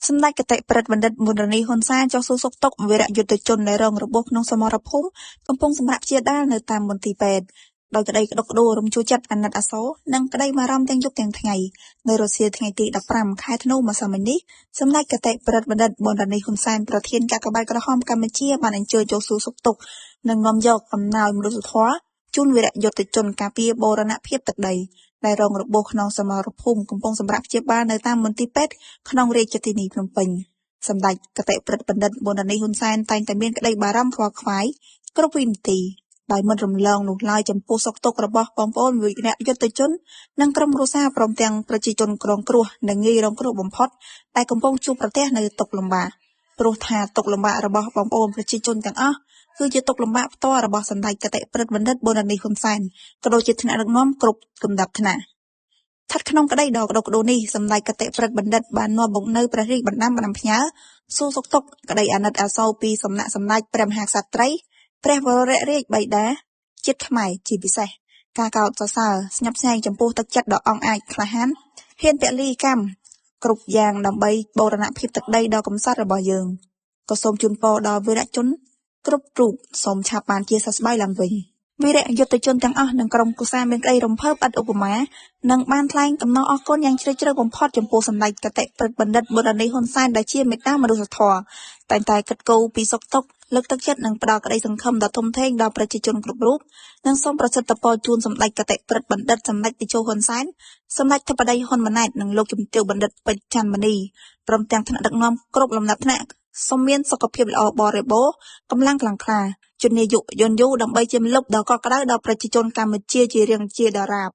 សម្ដេចគតិប្រិទ្ធបណ្ឌិតមុនរនីហ៊ុនសែនចុះសួរសុខទុក្ខវីរយុទ្ធជនដែលរងរបួសក្នុងសមរភូមិកំពុងសម្រាប់ព្យាបាលនៅតាមមន្ទីរពេទ្យដោយក្តីក្តុកក្តួលរំជួលចិត្តអាណិតអាសូរនិងក្តីបារម្ភទាំងយប់ទាំងថ្ងៃនៅរសៀលថ្ងៃទី15ខែធ្នូម្សិលមិញនេះសម្ដេចគតិប្រិទ្ធបណ្ឌិតមុនរនីហ៊ុនសែនប្រធានកាកបាទក្រហមកម្ពុជាបានអញ្ជើញចុះសួរសុខទុក្ខនិងនាំយកអំណោយមនុស្សធម៌ជូនវីរយុទ្ធជនការពារបូរណភាពទឹកដីដែលរងរបួសក្នុងសមរភូមិកំពុងសម្រាប់ព្យាបាលនៅតាមមន្ទីរពេទ្យក្នុងរាជធានីភ្នំពេញសម្ដេចគតិប្រិទ្ធបណ្ឌិតមុនរនីហ៊ុនសែនតែងតែមានក្តីបារម្ភខ្វល់ខ្វាយគ្រប់វិនាទីដោយមិនរំលងនោះឡើយចំពោះសុខទុក្ខរបស់បងប្អូនវីរយុទ្ធជននិងក្រុមគ្រួសារព្រមទាំងប្រជាជនក្រងគ្រោះនិងងាយរងគ្រោះបំផុតដែលកំពុងជួបប្រទះនៅទុក្ខលំបាកព្រោះថាទុក្ខលំបាករបស់បងប្អូនប្រជាជនទាំងអស់គឺជាទុក្ខលំបាកផ្ទាល់របស់សម្ដេចគតិប្រិទ្ធបណ្ឌិតមុនរនីហ៊ុនសែនក៏ដូចជាថ្នាក់ដឹកនាំគ្រប់កម្រិតថ្នាក់ស្ថិតក្នុងក្តីដ៏ក្តុកក្តួលនេះសម្ដេចគតិប្រិទ្ធបណ្ឌិតបាននាំមកនៅព្រះរាជបណ្ដាំផ្ញើសួរសុខទុក្ខក្តីអាណិតអាសូរពីសំណាក់សម្ដេចព្រះមហាក្សត្រីព្រះវររាជបិតាជាតិខ្មែរជាពិសេសការកោតសរសើរស្ញប់ស្ញែងចំពោះទឹកចិត្តដ៏អង់អាចក្លាហានហ៊ានពលីកម្មគ្រប់យ៉ាងដើម្បីបូរណភាពទឹកដីដ៏កំសត់របស់យើងក៏សូមជូនពរដល់វីរជនគ្រប់រូបសូមឆាប់បានជាសះស្បើយឡើងវិញវីរយុទ្ធជនទាំងអស់និងក្រុមគូសាមានក្តីរំភើបឥតឧបមានិងបានថ្លែងអំណរអគុណយ៉ាងជ្រាលជ្រៅបំផុតចំពោះសម្ដេចគតិប្រិទ្ធបណ្ឌិតមុនរនីហ៊ុនសែនដែលជាមេត្តាមនុស្សធម៌តែងតែគិតគូរពីសុខទុក្ខលើកទឹកចិត្តនិងផ្ដល់ក្តីសង្ឃឹមដ៏ធំធេងដល់ប្រជាជនគ្រប់រូបនិងសូមប្រសិទ្ធពរជូនសម្ដេចគតិប្រិទ្ធបណ្ឌិតសម្ដេចតេជោហ៊ុនសែនសម្ដេចធិបតីហ៊ុនម៉ាណែតនិងលោកជំទាវបណ្ឌិតពេជ្រច័ន្ទមនីព្រមទាំងថ្នាក់ដឹកនាំគ្រប់លំដាប់ថ្នាក់សូមមានសុខភាពល្អបរិបូរណ៍កម្លាំងខ្លាំងក្លាជំនាយុយឺនយូរដើម្បីជាម្លប់ដ៏កក់ក្ដៅដល់ប្រជាជនកម្ពុជាជារៀងជាដរាប